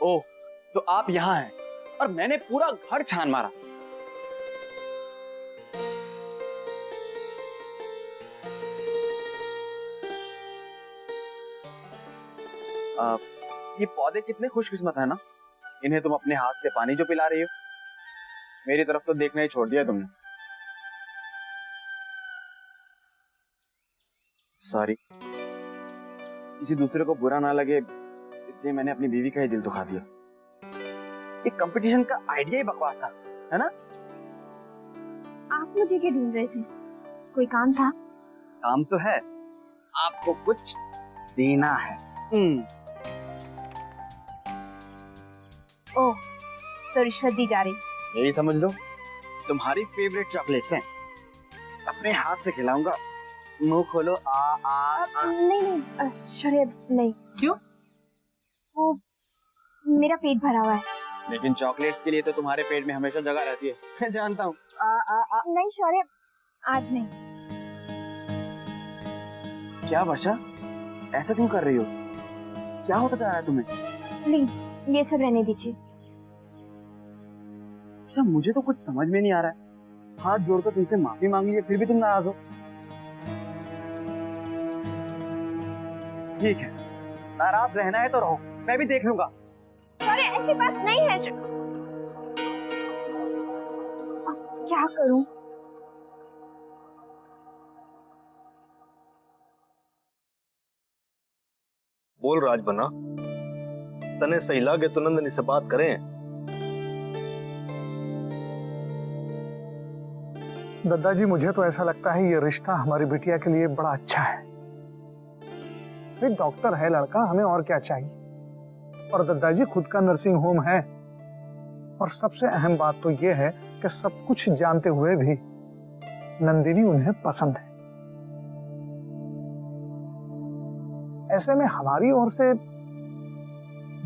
ओह, तो आप यहाँ हैं और मैंने पूरा घर छान मारा। ये पौधे कितने खुशकिस्मत है ना, इन्हें तुम अपने हाथ से पानी जो पिला रही हो। मेरी तरफ तो देखना ही छोड़ दिया तुमने। सॉरी, किसी दूसरे को बुरा ना लगे इसलिए मैंने अपनी बीवी का ही दिल दुखा दिया। एक कंपटीशन का आइडिया ही बकवास था, है ना? आप मुझे क्या ढूंढ रहे थे? कोई काम था? काम तो है, आपको कुछ देना है। ओह, तो रिश्वत दी जा रही? यही समझ लो, तुम्हारी फेवरेट चॉकलेट्स हैं, अपने हाथ से खिलाऊंगा। मुंह खोलो। नहीं शौर्य, नहीं। क्यों? वो मेरा पेट भरा हुआ है। लेकिन चॉकलेट्स के लिए तो तुम्हारे पेट में हमेशा जगह रहती है, मैं जानता हूँ। नहीं शौर्य, आज नहीं। क्या वर्षा, ऐसा क्यों कर रही हो? क्या होता जा रहा है तुम्हें? प्लीज ये सब रहने दीजिए। अच्छा, मुझे तो कुछ समझ में नहीं आ रहा है। हाथ जोड़कर तुमसे माफी मांगी है, फिर भी तुम नाराज हो। ठीक है, नाराज रहना है तो रहो, मैं भी देख लूंगा। शौर्य, ऐसी बात नहीं है। क्या करूं? बोल राज बना, तने सही लागे तो नंदनी से बात करें। दादाजी, मुझे तो ऐसा लगता है ये रिश्ता हमारी बिटिया के लिए बड़ा अच्छा है। एक डॉक्टर है लड़का, हमें और क्या चाहिए। और दादाजी खुद का नर्सिंग होम है। और सबसे अहम बात तो ये है कि सब कुछ जानते हुए भी नंदिनी उन्हें पसंद है। ऐसे में हमारी ओर से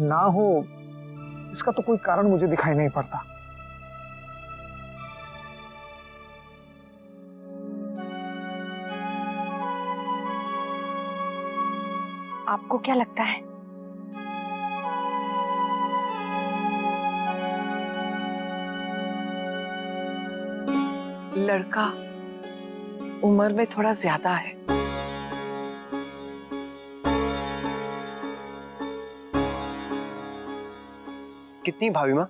ना हो इसका तो कोई कारण मुझे दिखाई नहीं पड़ता। आपको क्या लगता है? लड़का उम्र में थोड़ा ज्यादा है। कितनी भाभी माँ?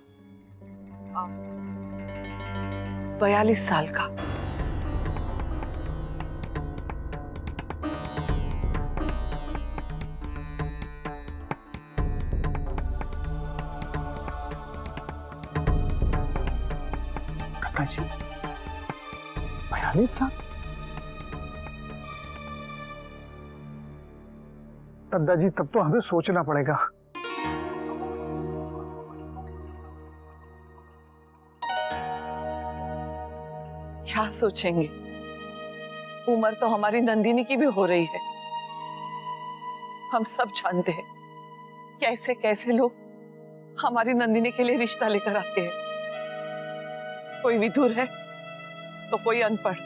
42 साल का। दादाजी 42 साल? दादाजी तब तो हमें सोचना पड़ेगा। क्या सोचेंगे? उम्र तो हमारी नंदिनी की भी हो रही है। हम सब जानते हैं कैसे कैसे लोग हमारी नंदिनी के लिए रिश्ता लेकर आते हैं। कोई विधुर है तो कोई अनपढ़।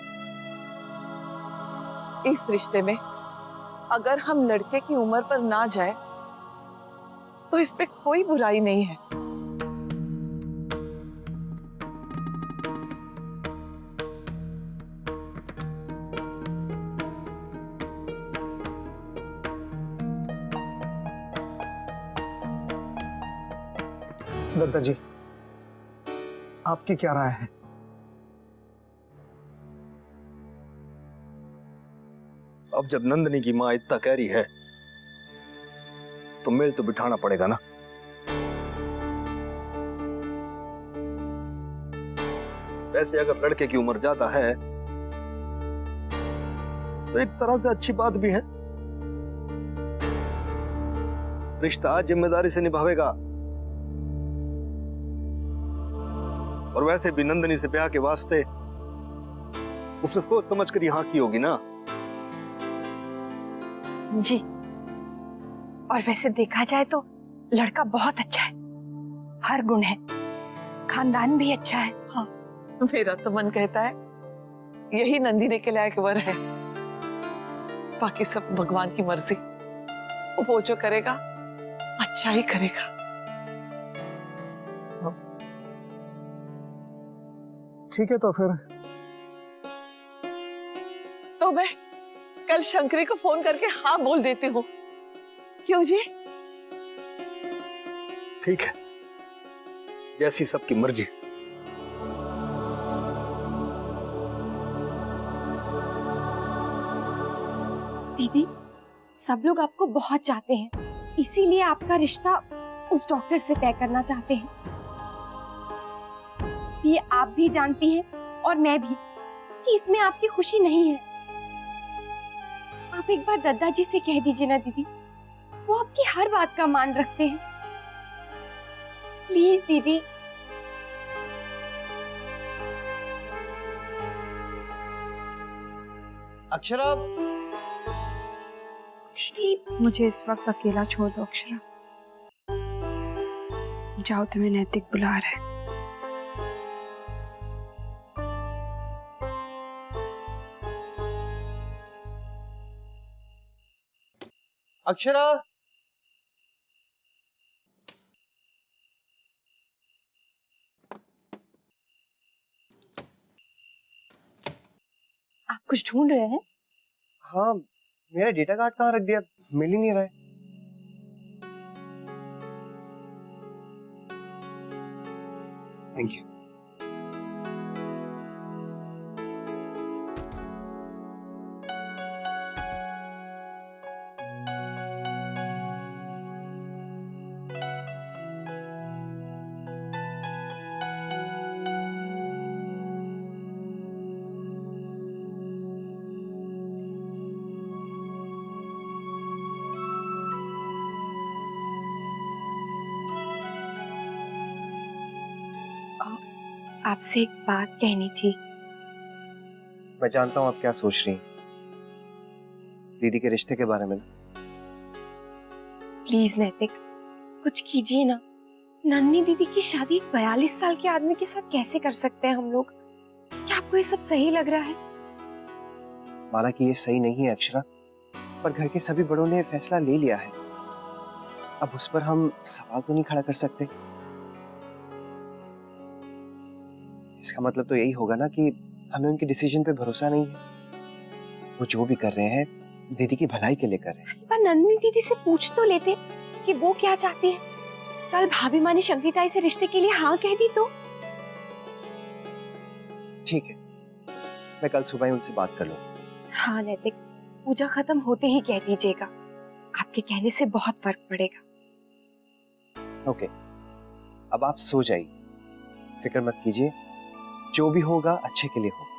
इस रिश्ते में अगर हम लड़के की उम्र पर ना जाए तो इस पे कोई बुराई नहीं है। दादाजी, आपकी क्या राय है? अब जब नंदनी की माँ इतना कह रही है तो मेल तो बिठाना पड़ेगा ना। वैसे अगर लड़के की उम्र ज्यादा है तो एक तरह से अच्छी बात भी है। रिश्ता जिम्मेदारी से निभावेगा और वैसे भी नंदनी से ब्याह के वास्ते उसने सोच समझ कर यहाँ की होगी ना। जी, और वैसे देखा जाए तो लड़का बहुत अच्छा है, हर गुण है, खानदान भी अच्छा है। हाँ, मेरा तो मन कहता है यही नंदिनी के लायक वर है। बाकी सब भगवान की मर्जी, वो जो करेगा अच्छा ही करेगा। ठीक है तो फिर तो मैं कल शंकरी को फोन करके हाँ बोल देती हूँ। क्यों जी? ठीक है, जैसी सबकी मर्जी। दीदी, सब लोग आपको बहुत चाहते हैं, इसीलिए आपका रिश्ता उस डॉक्टर से तय करना चाहते हैं। ये आप भी जानती हैं और मैं भी कि इसमें आपकी खुशी नहीं है। आप एक बार दद्दा जी से कह दीजिए ना दीदी, वो आपकी हर बात का मान रखते हैं। प्लीज दीदी। अक्षरा, दीदी, मुझे इस वक्त अकेला छोड़ दो अक्षरा। जाओ, तुम्हें नैतिक बुला रहा है। अक्षरा, आप कुछ ढूंढ रहे हैं? हाँ, मेरा डेटा कार्ड कहाँ रख दिया, मिल ही नहीं रहा है। Thank you. आपसे एक बात कहनी थी। मैं जानता हूँ आप क्या सोच रही हैं, दीदी के रिश्ते के बारे में ना। प्लीज नैतिक, कुछ कीजिए ना। नन्ही दीदी की शादी 42 साल के आदमी के साथ कैसे कर सकते हैं हम लोग? क्या आपको ये सब सही लग रहा है? माना कि ये सही नहीं है अक्षरा, पर घर के सभी बड़ों ने फैसला ले लिया है, अब उस पर हम सवाल तो नहीं खड़ा कर सकते। इसका मतलब तो यही होगा ना कि हमें उनके डिसीजन पे भरोसा नहीं है। वो जो भी कर रहे हैं दीदी की भलाई के लिए कर रहे हैं। पर नन्ही दीदी से पूछ तो लेते कि वो क्या चाहती है। कल भाभी माँ ने शंकरी ताई से रिश्ते के लिए हाँ कह दी तो? ठीक है, मैं कल सुबह ही उनसे बात कर लूँ। हाँ नैतिक, पूजा खत्म होते ही कह दीजिएगा, आपके कहने से बहुत फर्क पड़ेगा। ओके, अब आप सो जाइए, फिक्र मत कीजिए, जो भी होगा अच्छे के लिए होगा।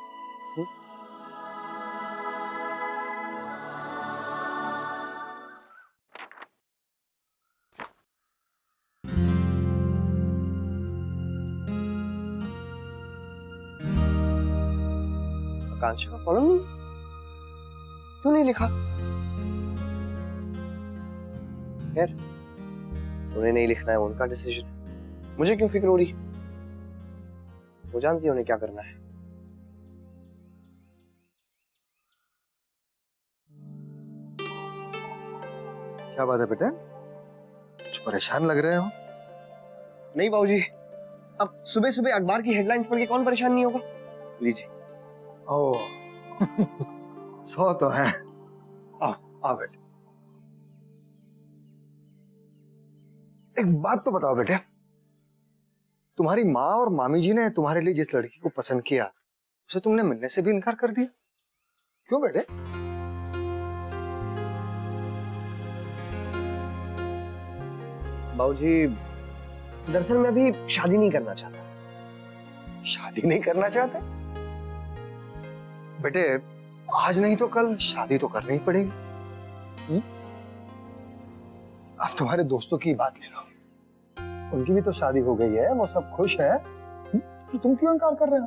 आकांक्षा का कॉलम नहीं, क्यों नहीं लिखा? यार, उन्हें नहीं लिखना है, उनका डिसीजन, मुझे क्यों फिक्र हो रही? वो जानती है उन्हें क्या करना है। क्या बात है बेटा, कुछ परेशान लग रहे हो? नहीं बाबूजी, अब सुबह सुबह अखबार की हेडलाइंस पढ़ के कौन परेशान नहीं होगा? लीजिए। ओह सो तो है। आओ आओ बेटे, एक बात तो बताओ बेटे, तुम्हारी माँ और मामी जी ने तुम्हारे लिए जिस लड़की को पसंद किया उसे तुमने मिलने से भी इनकार कर दिया, क्यों बेटे? बाबूजी, दरअसल मैं अभी शादी नहीं करना चाहता। शादी नहीं करना चाहते? बेटे, आज नहीं तो कल शादी तो करनी ही पड़ेगी। अब तुम्हारे दोस्तों की बात ले लो, उनकी भी तो शादी हो गई है, वो सब खुश है, तो तुम क्यों इनकार कर रहे हो?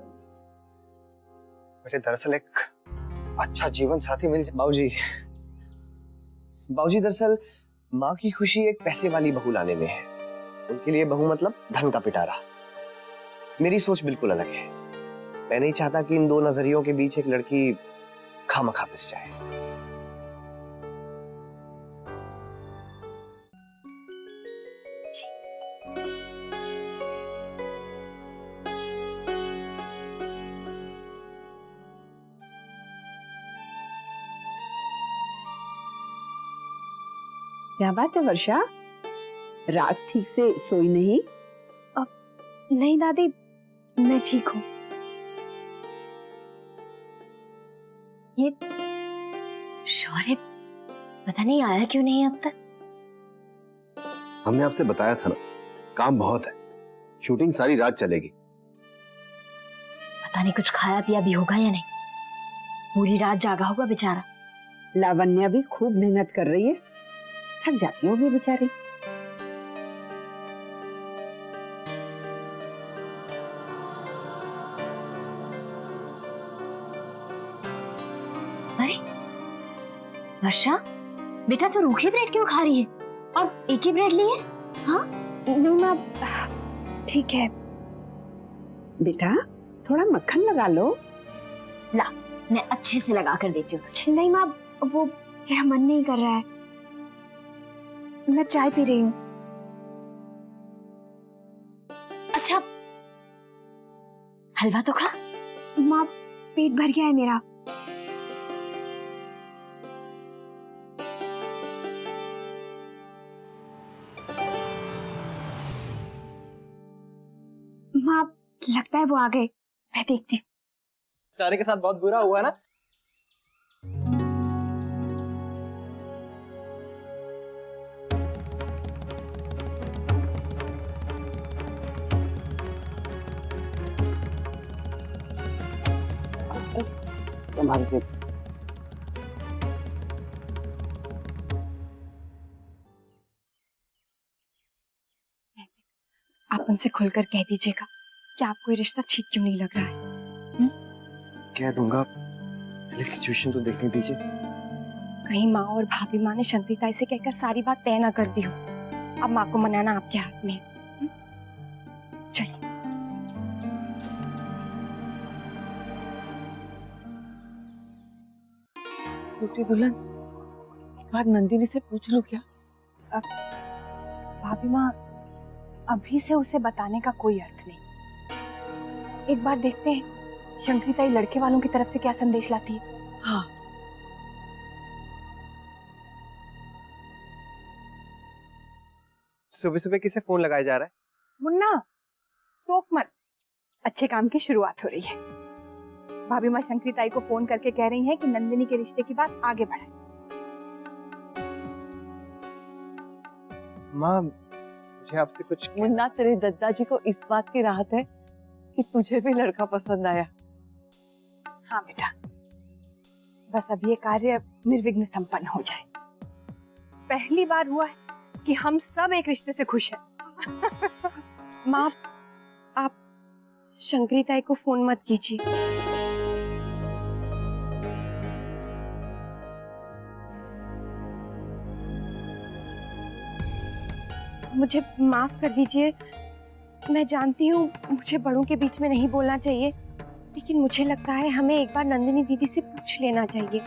बेटे, दरअसल एक अच्छा जीवन साथी मिल जाए। बाबूजी दरअसल माँ की खुशी एक पैसे वाली बहू लाने में है। उनके लिए बहू मतलब धन का पिटारा। मेरी सोच बिल्कुल अलग है। मैं नहीं चाहता कि इन दो नजरियों के बीच एक लड़की खामखा पिस जाए। क्या बात है वर्षा, रात ठीक से सोई नहीं? नहीं दादी, मैं ठीक हूँ। ये शौर्य पता नहीं आया क्यों नहीं अब तक। हमने आपसे बताया था ना, काम बहुत है, शूटिंग सारी रात चलेगी। पता नहीं कुछ खाया पिया भी होगा या नहीं, पूरी रात जागा होगा बेचारा। लावण्या भी खूब मेहनत कर रही है, थक जाती होगी बेचारी। अरे वर्षा, बेटा तो रूखी ब्रेड क्यों खा रही है और एक ही ब्रेड ली है? हाँ नहीं माँ, ठीक है। बेटा थोड़ा मक्खन लगा लो। ला, मैं अच्छे से लगा कर देती हूँ तुझे। नहीं माँ, वो मेरा मन नहीं कर रहा है, मैं चाय पी रही हूँ। अच्छा हलवा तो खा। माँ पेट भर गया है मेरा। माँ लगता है वो आ गए, मैं देखती हूँ। बेचारे के साथ बहुत बुरा हुआ ना। संभाल के। आप उनसे खुलकर कह दीजिएगा कि आपको ये रिश्ता ठीक क्यों नहीं लग रहा है। कह दूंगा, पहले सिचुएशन तो देखने दीजिए। कहीं माँ और भाभी माँ ने शंक्रिता से कहकर सारी बात तय ना कर दी हो। अब माँ को मनाना आपके हाथ में है। चलिए। छोटी दुल्हन, एक बार नंदिनी से पूछ लो क्या? भाभी माँ, अभी से उसे बताने का कोई अर्थ नहीं। एक बार देखते हैं शंक्रिता लड़के वालों की तरफ से क्या संदेश लाती है। हाँ। सुबह सुबह किसे फोन लगाया जा रहा है? मुन्ना, टोक मत, अच्छे काम की शुरुआत हो रही है। भाभी माँ शंक्रिता को फोन करके कह रही हैं कि नंदिनी के रिश्ते की बात आगे बढ़े। माँ मुझे आपसे कुछ मुन्ना, तेरे दादाजी को इस बात की राहत है कि तुझे भी लड़का पसंद आया। हाँ बेटा, बस अब ये कार्य निर्विघ्न संपन्न हो जाए। पहली बार हुआ है कि हम सब एक रिश्ते से खुश हैं। माँ, आप शंक्रिता को फोन मत कीजिए। मुझे माफ कर दीजिए, मैं जानती हूँ मुझे बड़ों के बीच में नहीं बोलना चाहिए, लेकिन मुझे लगता है हमें एक बार नंदिनी दीदी से पूछ लेना चाहिए।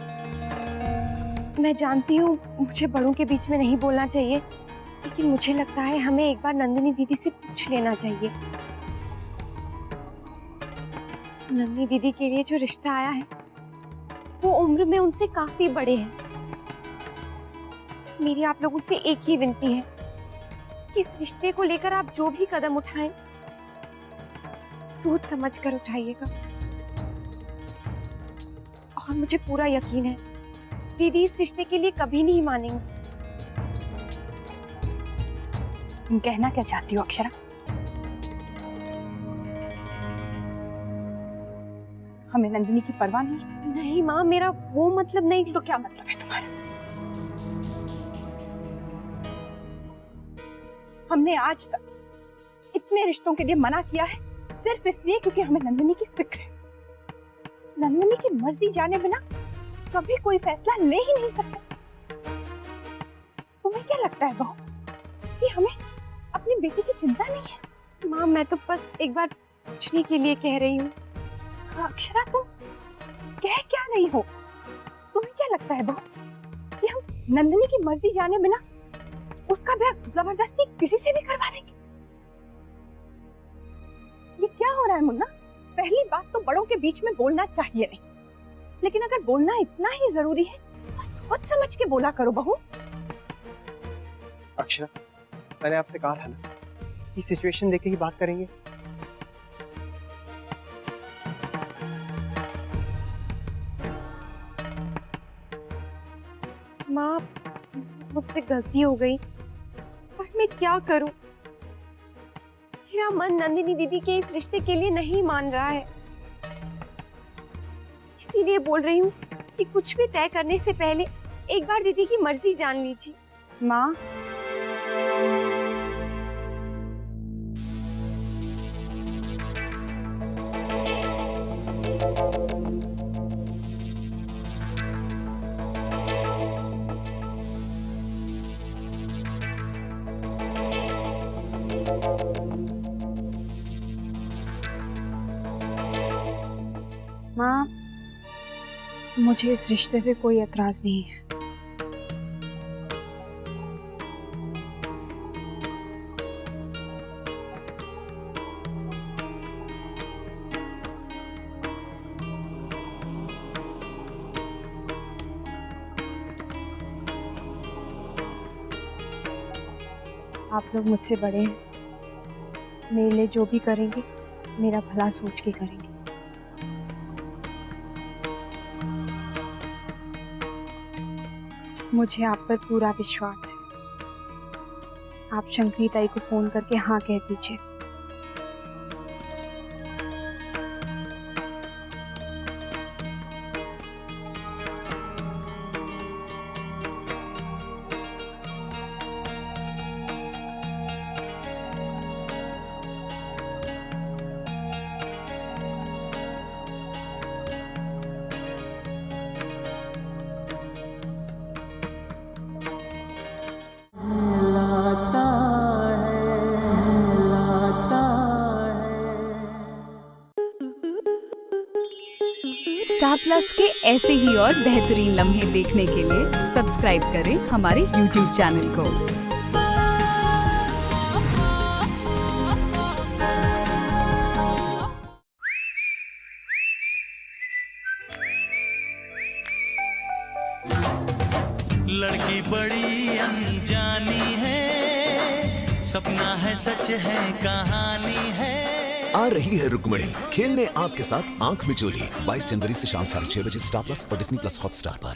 मैं जानती हूँ मुझे बड़ों के बीच में नहीं बोलना चाहिए, लेकिन मुझे लगता है हमें एक बार नंदिनी दीदी से पूछ लेना चाहिए। नंदिनी दीदी के लिए जो रिश्ता आया है वो उम्र में उनसे काफी बड़े हैं। बस मेरी आप लोगों से एक ही विनती है कि इस रिश्ते को लेकर आप जो भी कदम उठाएं, सोच समझ कर उठाइएगा। और मुझे पूरा यकीन है दीदी इस रिश्ते के लिए कभी नहीं मानेंगी। तुम कहना क्या चाहती हो अक्षरा? हमें नंदिनी की परवाह नहीं? नहीं माँ, मेरा वो मतलब नहीं। तो क्या मतलब है तुम्हारा? हमने आज तक इतने रिश्तों के लिए मना किया है सिर्फ इसलिए क्योंकि हमें नंदिनी की फिक्र है। नंदिनी की मर्जी जाने बिना कभी कोई फैसला ले ही नहीं सकते। तुम्हें क्या लगता है बहू कि हमें अपनी बेटी की चिंता नहीं है? माँ, मैं तो बस एक बार पूछने के लिए कह रही हूँ। अक्षरा, तुम कह क्या रही हो? तुम्हें क्या लगता है बहू कि हम नंदिनी की मर्जी जाने बिना उसका ब्याह जबरदस्ती किसी से भी करवा देंगे? ये क्या हो रहा है मुन्ना? पहली बात तो बड़ों के बीच में बोलना चाहिए नहीं, लेकिन अगर बोलना इतना ही जरूरी है तो सोच समझ के बोला करो बहू। अक्षरा, मैंने आपसे कहा था ना कि सिचुएशन देख के ही बात करेंगे। माँ, मुझसे गलती हो गई, पर मैं क्या करूं? मेरा मन नंदिनी दीदी के इस रिश्ते के लिए नहीं मान रहा है। इसीलिए बोल रही हूँ कि कुछ भी तय करने से पहले एक बार दीदी की मर्जी जान लीजिए। माँ, माँ, मुझे इस रिश्ते से कोई एतराज नहीं है। आप लोग मुझसे बड़े हैं, मेरे लिए जो भी करेंगे मेरा भला सोच के करेंगे। मुझे आप पर पूरा विश्वास है। आप शंकरी ताई को फोन करके हाँ कह दीजिए। स्टार प्लस के ऐसे ही और बेहतरीन लम्हे देखने के लिए सब्सक्राइब करें हमारे YouTube चैनल को। लड़की बड़ी अनजानी है, सपना है सच है कहानी है। आ रही है रुक्मणी खेलने आपके साथ आंख मिचोली 22 जनवरी से शाम 6:30 बजे स्टार प्लस और डिज्नी प्लस हॉटस्टार पर।